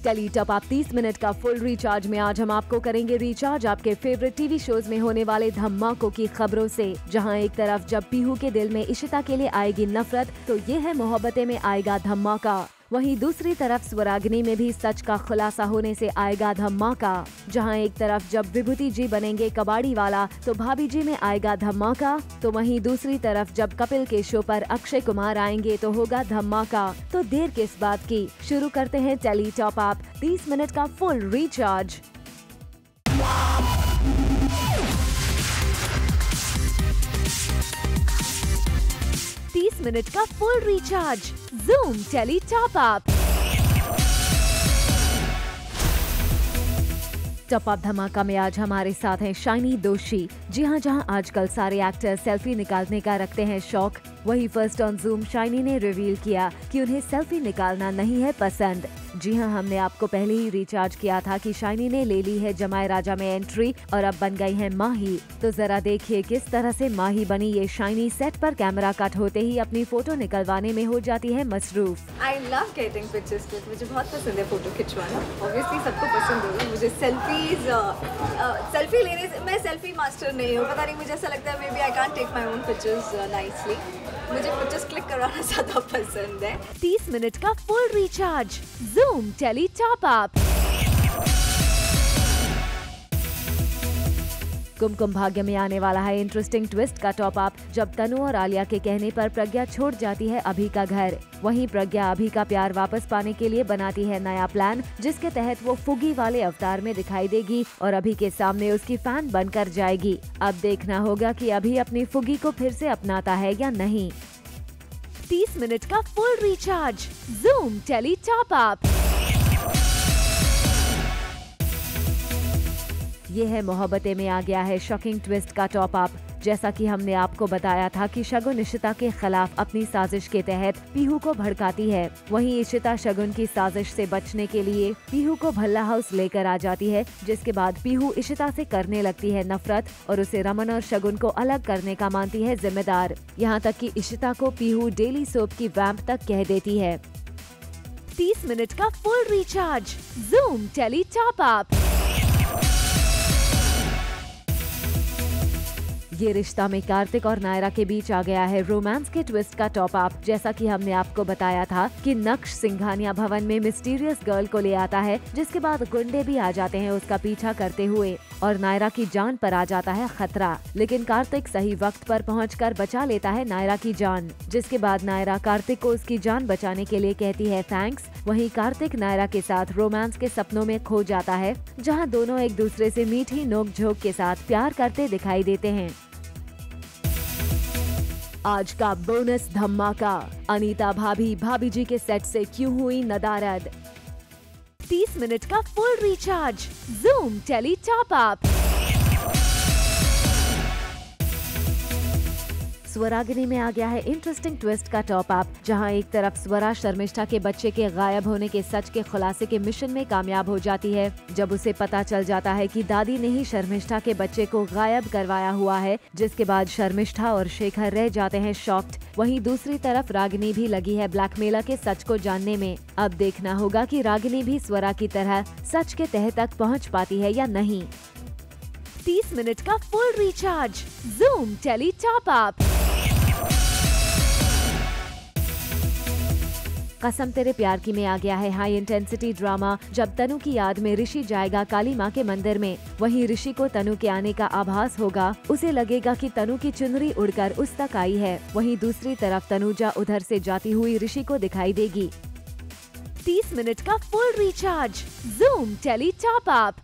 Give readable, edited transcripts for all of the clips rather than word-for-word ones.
Tele top up 30 minute का full recharge में आज हम आपको करेंगे रिचार्ज आपके फेवरेट टीवी शोज में होने वाले धमाकों की खबरों से। जहां एक तरफ जब पीहू के दिल में इशिता के लिए आएगी नफरत, तो ये है मोहब्बतें में आएगा धमाका। वहीं दूसरी तरफ स्वरागिनी में भी सच का खुलासा होने से आएगा धमाका। जहां एक तरफ जब विभूति जी बनेंगे कबाड़ी वाला, तो भाभी जी में आएगा धमाका। तो वहीं दूसरी तरफ जब कपिल के शो पर अक्षय कुमार आएंगे तो होगा धमाका। तो देर किस बात की, शुरू करते हैं टेली टॉप अप 30 मिनट का फुल रिचार्ज। मिनट का full recharge zoom tele top up. Top up धमाका में आज हमारे साथ हैं शाइनी दोषी। जी हाँ, जहाँ आजकल सारे एक्टर सेल्फी निकालने का रखते हैं शौक, वही फर्स्ट ऑन जूम शाइनी ने रिवील किया कि उन्हें सेल्फी निकालना नहीं है पसंद। जी हाँ, हमने आपको पहले ही रिचार्ज किया था कि शाइनी ने ले ली है जमाए राजा में एंट्री और अब बन गई है माही। तो जरा देखिए किस तरह से माही बनी ये शाइनी। सेट पर कैमरा कट होते ही अपनी फोटो निकलवाने में हो जाती है मसरूफ। आई लव गेटिंग पिक्चर्स, मुझे बहुत पसंद है फोटो खिंचवाना। ऑब्वियसली सबको पसंद होगा। मुझे सेल्फी लेने से, मैं सेल्फी मास्टर नहीं हूँ, पता नहीं, मुझे ऐसा लगता है maybe I can't take my own pictures nicely. मुझे पिक्चर्स क्लिक कराना ज्यादा पसंद है। 30 मिनट का full recharge zoom tele top up. Kumkum Bhagya में आने वाला है इंटरेस्टिंग ट्विस्ट का टॉप अप, जब तनु और आलिया के कहने पर प्रज्ञा छोड़ जाती है अभी का घर। वहीं प्रज्ञा अभी का प्यार वापस पाने के लिए बनाती है नया प्लान, जिसके तहत वो फुगी वाले अवतार में दिखाई देगी और अभी के सामने उसकी फैन बनकर जाएगी। अब देखना होगा कि अभी अपनी फुगी को फिर से अपनाता है या नहीं। 30 मिनट का full recharge zoom tele top up. ये है मोहब्बतें में आ गया है शॉकिंग ट्विस्ट का टॉप अप। जैसा कि हमने आपको बताया था कि शगुन इशिता के खिलाफ अपनी साजिश के तहत पीहू को भड़काती है। वहीं इशिता शगुन की साजिश से बचने के लिए पीहू को भल्ला हाउस लेकर आ जाती है, जिसके बाद पीहू इशिता से करने लगती है नफरत और उसे रमन और शगुन को अलग करने का मानती है जिम्मेदार। यहाँ तक कि इशिता को पीहू डेली सोप की वैम्प तक कह देती है। 30 मिनट का full recharge zoom tele top up. ये रिश्ता में कार्तिक और नायरा के बीच आ गया है रोमांस के ट्विस्ट का टॉप अप। जैसा कि हमने आपको बताया था कि नक्श सिंघानिया भवन में मिस्टीरियस गर्ल को ले आता है, जिसके बाद गुंडे भी आ जाते हैं उसका पीछा करते हुए और नायरा की जान पर आ जाता है खतरा। लेकिन कार्तिक सही वक्त पर पहुंचकर बचा लेता है नायरा की जान, जिसके बाद नायरा कार्तिक को उसकी जान बचाने के लिए कहती है थैंक्स। वहीं कार्तिक नायरा के साथ रोमांस के सपनों में खो जाता है, जहां दोनों एक दूसरे से मीठी नोक झोंक के साथ प्यार करते दिखाई देते हैं। आज का बोनस धमाका, अनीता भाभी जी के सेट से क्यों हुई नदारद। 30 मिनट का full recharge zoom tele top up. Swaragini में आ गया है इंटरेस्टिंग ट्विस्ट का टॉप अप, जहां एक तरफ स्वरा शर्मिष्ठा के बच्चे के गायब होने के सच के खुलासे के मिशन में कामयाब हो जाती है, जब उसे पता चल जाता है कि दादी ने ही शर्मिष्ठा के बच्चे को गायब करवाया हुआ है, जिसके बाद शर्मिष्ठा और शेखर रह जाते हैं शॉक्ड। वहीं दूसरी तरफ रागिनी भी लगी है ब्लैकमेलर के सच को जानने में। अब देखना होगा कि रागिनी भी स्वरा की तरह सच के तह तक पहुँच पाती है या नहीं। 30 मिनट का full recharge zoom tele top up. कसम तेरे प्यार की में आ गया है हाई इंटेंसिटी ड्रामा, जब तनु की याद में ऋषि जाएगा काली माँ के मंदिर में। वहीं ऋषि को तनु के आने का आभास होगा, उसे लगेगा कि तनु की चुनरी उड़कर उस तक आई है। वहीं दूसरी तरफ तनुजा उधर से जाती हुई ऋषि को दिखाई देगी। 30 मिनट का full recharge zoom tele top up.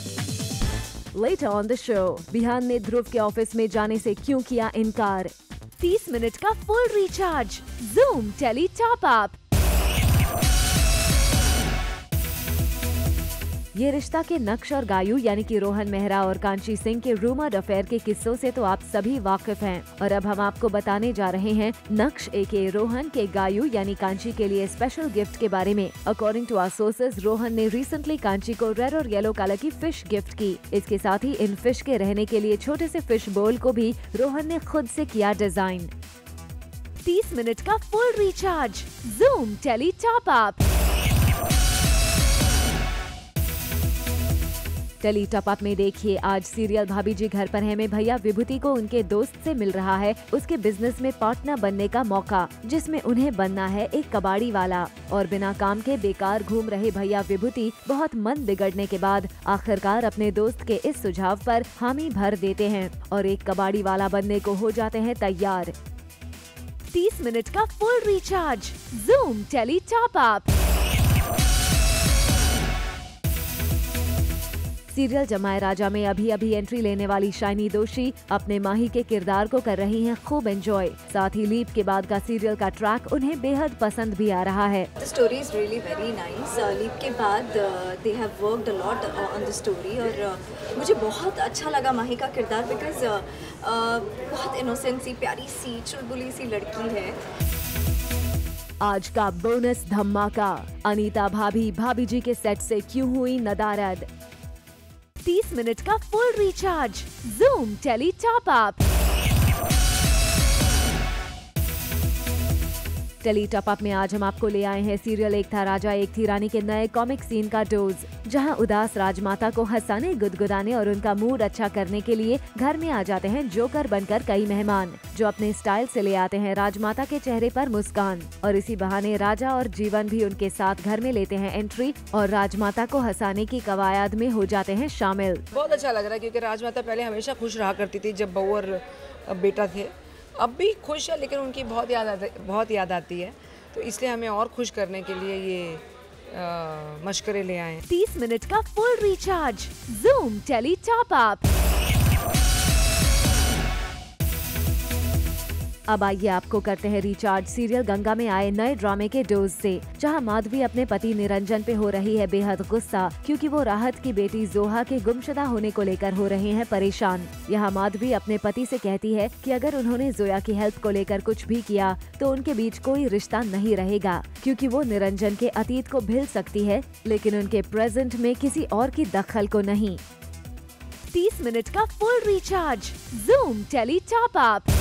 Later on the show, Bihan ने ध्रुव के ऑफिस में जाने से क्यों किया इनकार। 30 मिनट का full recharge zoom tele top up. ये रिश्ता के नक्श और गायू यानी कि रोहन मेहरा और कांची सिंह के रूमर्ड अफेयर के किस्सों से तो आप सभी वाकिफ हैं, और अब हम आपको बताने जा रहे हैं नक्श एके रोहन के गायू यानी कांची के लिए स्पेशल गिफ्ट के बारे में। According to our sources, Rohan ने रिसेंटली कांची को रेड और येलो कलर की फिश गिफ्ट की। इसके साथ ही इन फिश के रहने के लिए छोटे से फिश बोल को भी रोहन ने खुद से किया डिजाइन। 30 मिनट का full recharge zoom tele top up. Tele top up में देखिए आज सीरियल भाभी जी घर पर है में भैया विभूति को उनके दोस्त से मिल रहा है उसके बिजनेस में पार्टनर बनने का मौका, जिसमें उन्हें बनना है एक कबाड़ी वाला। और बिना काम के बेकार घूम रहे भैया विभूति बहुत मन बिगड़ने के बाद आखिरकार अपने दोस्त के इस सुझाव पर हामी भर देते हैं और एक कबाड़ी वाला बनने को हो जाते हैं तैयार। 30 मिनट का full recharge, Zoom tele top up. Serial जमाए राजा में अभी एंट्री लेने वाली शाइनी दोषी अपने माही के किरदार को कर रही हैं खूब एंजॉय। साथ ही लीप के बाद का सीरियल का ट्रैक उन्हें बेहद पसंद भी आ रहा है। The story is really very nice. Leap के बाद they have worked a lot on the story और मुझे बहुत अच्छा लगा माही का किरदार बिकॉज बहुत इनोसेंट सी, प्यारी सी, चुलबुली सी लड़की है। आज का बोनस धमाका, अनीता भाभी जी के सेट से क्यों हुई नदारद। 30 मिनट का full recharge, Zoom tele top up. Tele top up में आज हम आपको ले आए हैं सीरियल एक था राजा एक थी रानी के नए कॉमिक सीन का डोज, जहां उदास राजमाता को हंसाने, गुदगुदाने और उनका मूड अच्छा करने के लिए घर में आ जाते हैं जोकर बनकर कई मेहमान, जो अपने स्टाइल से ले आते हैं राजमाता के चेहरे पर मुस्कान। और इसी बहाने राजा और जीवन भी उनके साथ घर में लेते हैं एंट्री और राजमाता को हंसाने की कवायद में हो जाते हैं शामिल। बहुत अच्छा लग रहा है क्योंकि राजमाता पहले हमेशा खुश रहा करती थी जब बहू और बेटा थे, अब भी खुश है लेकिन उनकी बहुत याद आती है, तो इसलिए हमें और खुश करने के लिए ये मशवरे ले आए। 30 मिनट का full recharge, Zoom tele top up. अब आइए आपको करते हैं रिचार्ज सीरियल गंगा में आए नए ड्रामे के डोज से, जहां माधवी अपने पति निरंजन पे हो रही है बेहद गुस्सा क्योंकि वो राहत की बेटी जोहा के गुमशुदा होने को लेकर हो रहे हैं परेशान। यहाँ माधवी अपने पति से कहती है कि अगर उन्होंने जोया की हेल्प को लेकर कुछ भी किया तो उनके बीच कोई रिश्ता नहीं रहेगा, क्योंकि वो निरंजन के अतीत को भूल सकती है लेकिन उनके प्रेजेंट में किसी और की दखल को नहीं। 30 मिनट का full recharge, Zoom tele top up.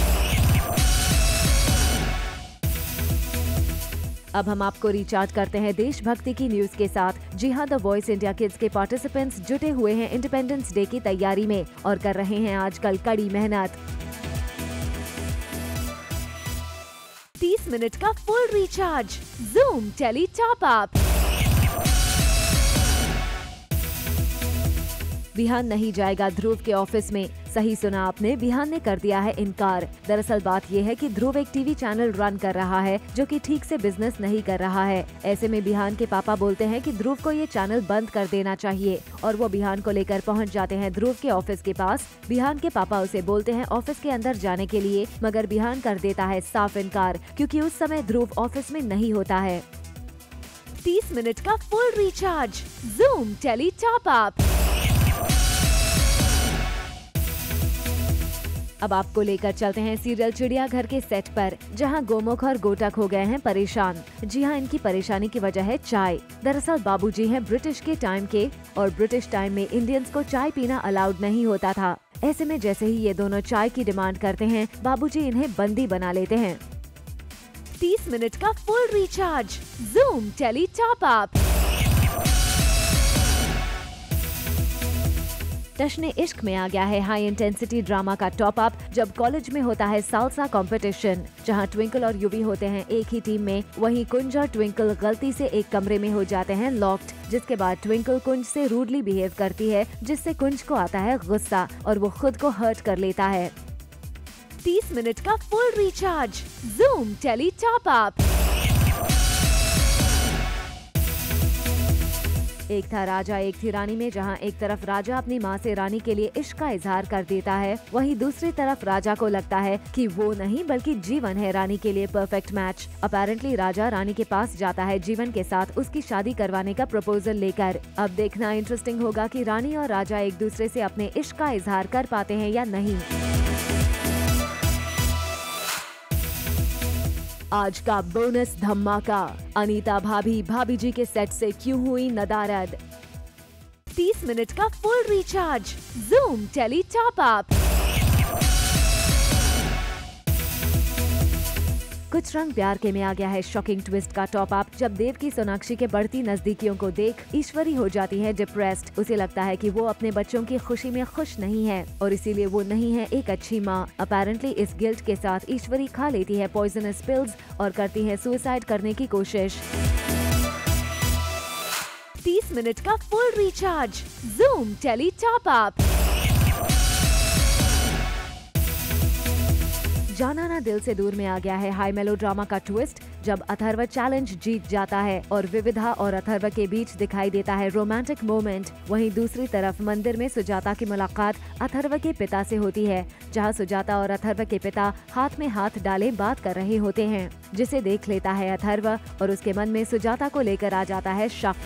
अब हम आपको रिचार्ज करते हैं देशभक्ति की न्यूज के साथ। जी हां, द वॉइस इंडिया किड्स के पार्टिसिपेंट्स जुटे हुए हैं इंडिपेंडेंस डे की तैयारी में और कर रहे हैं आजकल कड़ी मेहनत। 30 मिनट का full recharge, Zoom tele top up. Vihaan नहीं जाएगा ध्रुव के ऑफिस में। सही सुना आपने, विहान ने कर दिया है इनकार। दरअसल बात ये है कि ध्रुव एक टीवी चैनल रन कर रहा है जो कि ठीक से बिजनेस नहीं कर रहा है। ऐसे में विहान के पापा बोलते हैं कि ध्रुव को ये चैनल बंद कर देना चाहिए और वो विहान को लेकर पहुंच जाते हैं ध्रुव के ऑफिस के पास। विहान के पापा उसे बोलते हैं ऑफिस के अंदर जाने के लिए, मगर विहान कर देता है साफ इनकार क्योंकि उस समय ध्रुव ऑफिस में नहीं होता है। 30 मिनट का full recharge, Zoom tele top up. अब आपको लेकर चलते हैं सीरियल चिड़ियाघर के सेट पर, जहां गोमुख और गोटक हो गए हैं परेशान। जी हां, इनकी परेशानी की वजह है चाय। दरअसल बाबूजी हैं ब्रिटिश के टाइम के और ब्रिटिश टाइम में इंडियंस को चाय पीना अलाउड नहीं होता था। ऐसे में जैसे ही ये दोनों चाय की डिमांड करते हैं, बाबूजी इन्हें बंदी बना लेते हैं। 30 मिनट का full recharge, Zoom tele top up. जश्न इश्क में आ गया है हाई इंटेंसिटी ड्रामा का टॉप अप, जब कॉलेज में होता है सालसा कंपटीशन, जहां ट्विंकल और युवी होते हैं एक ही टीम में। वहीं कुंज और ट्विंकल गलती से एक कमरे में हो जाते हैं लॉक्ड, जिसके बाद ट्विंकल कुंज से रूडली बिहेव करती है, जिससे कुंज को आता है गुस्सा और वो खुद को हर्ट कर लेता है। 30 मिनट का full recharge, Zoom tele top up. एक था राजा एक थी रानी में, जहां एक तरफ राजा अपनी मां से रानी के लिए इश्क का इजहार कर देता है, वहीं दूसरी तरफ राजा को लगता है कि वो नहीं बल्कि जीवन है रानी के लिए perfect match. Apparently Raja Rani के पास जाता है जीवन के साथ उसकी शादी करवाने का प्रपोजल लेकर। अब देखना इंटरेस्टिंग होगा कि रानी और राजा एक दूसरे से अपने इश्क का इजहार कर पाते हैं या नहीं। आज का बोनस धमाका, अनीता भाभी जी के सेट से क्यों हुई नदारद। 30 मिनट का full recharge, Zoom tele top up. कुछ रंग प्यार के में आ गया है शॉकिंग ट्विस्ट का टॉप अप, जब देव की सोनाक्षी के बढ़ती नजदीकियों को देख ईश्वरी हो जाती है डिप्रेस्ड। उसे लगता है कि वो अपने बच्चों की खुशी में खुश नहीं है और इसीलिए वो नहीं है एक अच्छी माँ। अपेरेंटली इस गिल्ट के साथ ईश्वरी खा लेती है पॉइजनस पिल्स और करती है सुसाइड करने की कोशिश। 30 मिनट का full recharge, Zoom tele top up. जाना ना दिल से दूर में आ गया है हाई मेलोड्रामा का ट्विस्ट, जब अथर्व चैलेंज जीत जाता है और विविधा और अथर्व के बीच दिखाई देता है रोमांटिक मोमेंट। वहीं दूसरी तरफ मंदिर में सुजाता की मुलाकात अथर्व के पिता से होती है, जहां सुजाता और अथर्व के पिता हाथ में हाथ डाले बात कर रहे होते हैं, जिसे देख लेता है अथर्व और उसके मन में सुजाता को लेकर आ जाता है शक।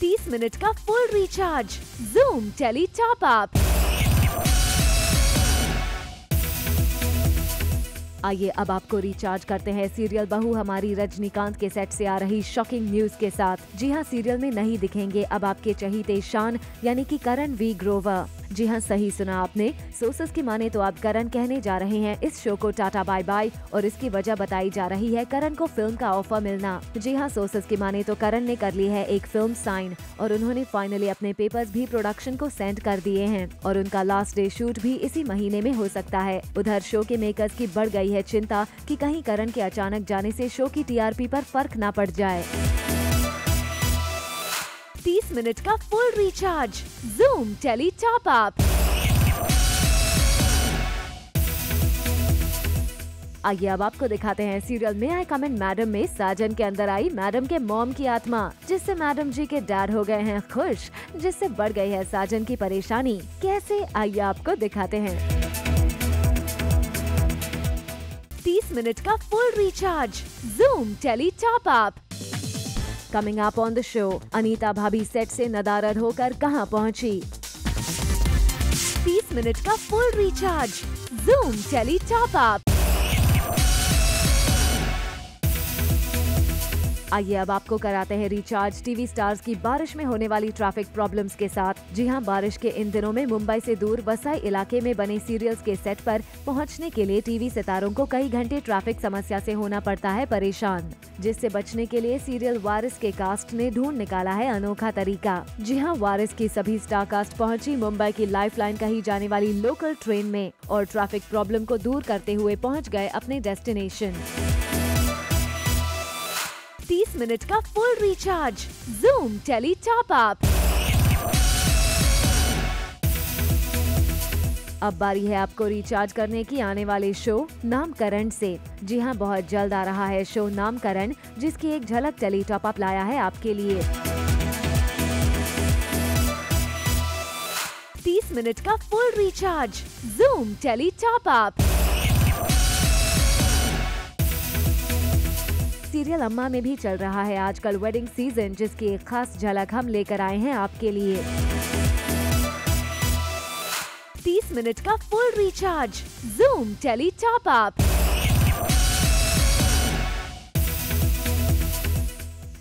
30 मिनट का full recharge, Zoom tele top up. आइए अब आपको रिचार्ज करते हैं सीरियल बहू हमारी रजनीकांत के सेट से आ रही शॉकिंग न्यूज के साथ। जी हां, सीरियल में नहीं दिखेंगे अब आपके चहीते शान यानी कि करण वी ग्रोवर। जी हां, सही सुना आपने। सोर्सेस की माने तो अब करण कहने जा रहे हैं इस शो को टाटा बाय बाय और इसकी वजह बताई जा रही है करण को फिल्म का ऑफर मिलना। जी हां, सोर्सेस की माने तो करण ने कर ली है एक फिल्म साइन और उन्होंने फाइनली अपने पेपर्स भी प्रोडक्शन को सेंड कर दिए हैं और उनका लास्ट डे शूट भी इसी महीने में हो सकता है। उधर शो के मेकर्स की बढ़ गई है चिंता कि कहीं करण के अचानक जाने से शो की टीआरपी पर फर्क ना पड़ जाए। 30 मिनट का full recharge, Zoom tele top up. आइए अब आपको दिखाते हैं सीरियल में आई कम इन मैडम में साजन के अंदर आई मैडम के मॉम की आत्मा, जिससे मैडम जी के डैड हो गए हैं खुश, जिससे बढ़ गई है साजन की परेशानी। कैसे, आइए आपको दिखाते हैं। 30 मिनट का full recharge, Zoom tele top up. Coming up on the show, Anita भाभी सेट से नदारद होकर कहां पहुंची। 30 मिनट का full recharge, Zoom tele top up. आइए अब आपको कराते हैं रिचार्ज टीवी स्टार्स की बारिश में होने वाली ट्रैफिक प्रॉब्लम्स के साथ। जी हां, बारिश के इन दिनों में मुंबई से दूर वसाई इलाके में बने सीरियल्स के सेट पर पहुंचने के लिए टीवी सितारों को कई घंटे ट्रैफिक समस्या से होना पड़ता है परेशान, जिससे बचने के लिए सीरियल वारिस के कास्ट ने ढूंढ निकाला है अनोखा तरीका। जी हां, वारिस की सभी स्टार कास्ट पहुंची मुंबई की लाइफलाइन कही जाने वाली लोकल ट्रेन में और ट्रैफिक प्रॉब्लम को दूर करते हुए पहुँच गए अपने डेस्टिनेशन। 30 मिनट का full recharge, Zoom tele top up. अब बारी है आपको रिचार्ज करने की आने वाले शो नामकरण से। जी हां, बहुत जल्द आ रहा है शो नामकरण, जिसकी एक झलक टेली टॉप अप लाया है आपके लिए। 30 मिनट का full recharge, Zoom tele top up. Serial अम्मा में भी चल रहा है आजकल वेडिंग सीजन, जिसकी एक खास झलक हम लेकर आए हैं आपके लिए। 30 मिनट का full recharge, Zoom tele top up.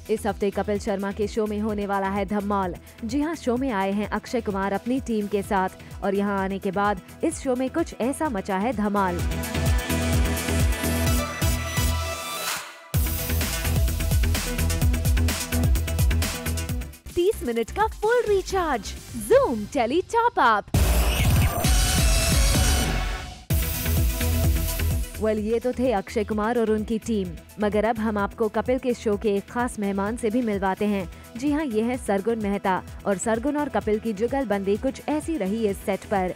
इस हफ्ते कपिल शर्मा के शो में होने वाला है धमाल। जी हां, शो में आए हैं अक्षय कुमार अपनी टीम के साथ और यहां आने के बाद इस शो में कुछ ऐसा मचा है धमाल। 30 मिनट का full recharge, Zoom tele top up. Well, ये तो थे अक्षय कुमार और उनकी टीम, मगर अब हम आपको कपिल के शो के एक खास मेहमान से भी मिलवाते हैं। जी हाँ, ये है सरगुन मेहता और सरगुन और कपिल की जुगलबंदी कुछ ऐसी रही इस सेट पर।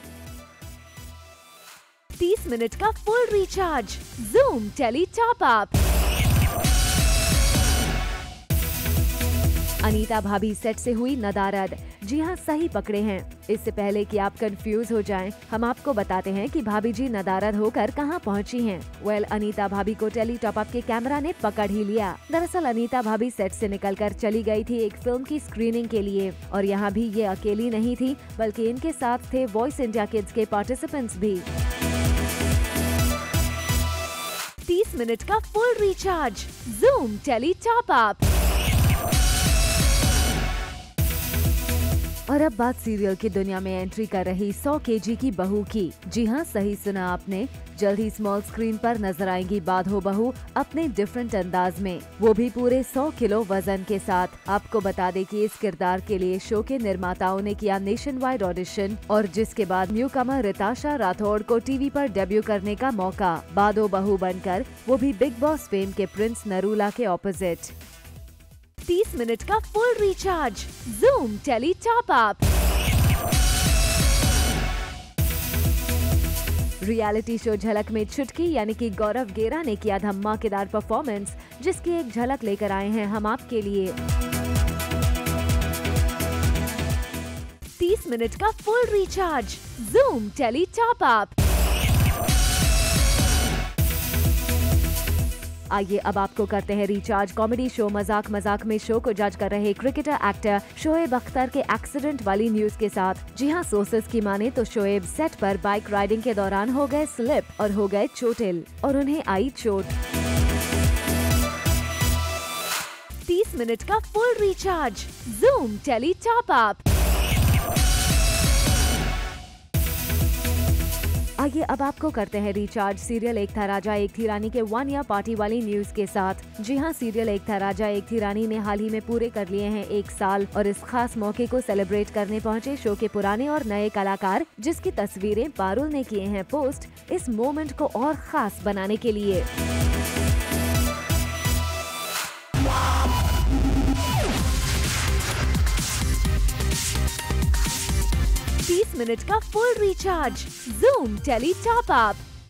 30 मिनट का full recharge, Zoom tele top up. Anita भाभी सेट से हुई नदारद। जी हाँ, सही पकड़े हैं। इससे पहले कि आप कंफ्यूज हो जाएं, हम आपको बताते हैं कि भाभी जी नदारद होकर कहां पहुंची हैं। वेल, अनीता भाभी को टेली टॉप अप के कैमरा ने पकड़ ही लिया। दरअसल अनीता भाभी सेट से निकलकर चली गई थी एक फिल्म की स्क्रीनिंग के लिए और यहाँ भी ये अकेली नहीं थी, बल्कि इनके साथ थे वॉइस इंडिया किड्स के पार्टिसिपेंट्स भी। 30 मिनट का full recharge, Zoom tele top up. और और अब बात सीरियल की दुनिया में एंट्री कर रही 100 केजी की बहू की। जी हाँ, सही सुना आपने, जल्द ही स्मॉल स्क्रीन पर नजर आएंगी बाधो बहू अपने डिफरेंट अंदाज में, वो भी पूरे 100 किलो वजन के साथ। आपको बता दें कि इस किरदार के लिए शो के निर्माताओं ने किया नेशन वाइड ऑडिशन और जिसके बाद न्यू कमर रिताशा राठौड़ को टीवी पर डेब्यू करने का मौका, बाधो बहू बनकर, वो भी बिग बॉस फेम के प्रिंस नरूला के ऑपोजिट। 30 मिनट का full recharge, Zoom tele top up. Reality show Jhalak में चुटकी यानी कि गौरव गेरा ने किया धमाकेदार परफॉर्मेंस, जिसकी एक झलक लेकर आए हैं हम आपके लिए। 30 मिनट का full recharge, Zoom tele top up. आइए अब आपको करते हैं रिचार्ज कॉमेडी शो मजाक मजाक में शो को जज कर रहे क्रिकेटर एक्टर शोएब अख्तर के एक्सीडेंट वाली न्यूज के साथ। जी हां, सोर्सेज की माने तो शोएब सेट पर बाइक राइडिंग के दौरान हो गए स्लिप और हो गए चोटिल और उन्हें आई चोट। 30 मिनट का full recharge, Zoom tele top up. आइए अब आपको करते हैं रिचार्ज सीरियल एक था राजा एक थी रानी के 1 ईयर पार्टी वाली न्यूज के साथ। जी हां, सीरियल एक था राजा एक थी रानी ने हाल ही में पूरे कर लिए हैं 1 साल और इस खास मौके को सेलिब्रेट करने पहुंचे शो के पुराने और नए कलाकार, जिसकी तस्वीरें पारुल ने किए हैं पोस्ट इस मोमेंट को और खास बनाने के लिए। मिनट का full recharge, Zoom tele top up.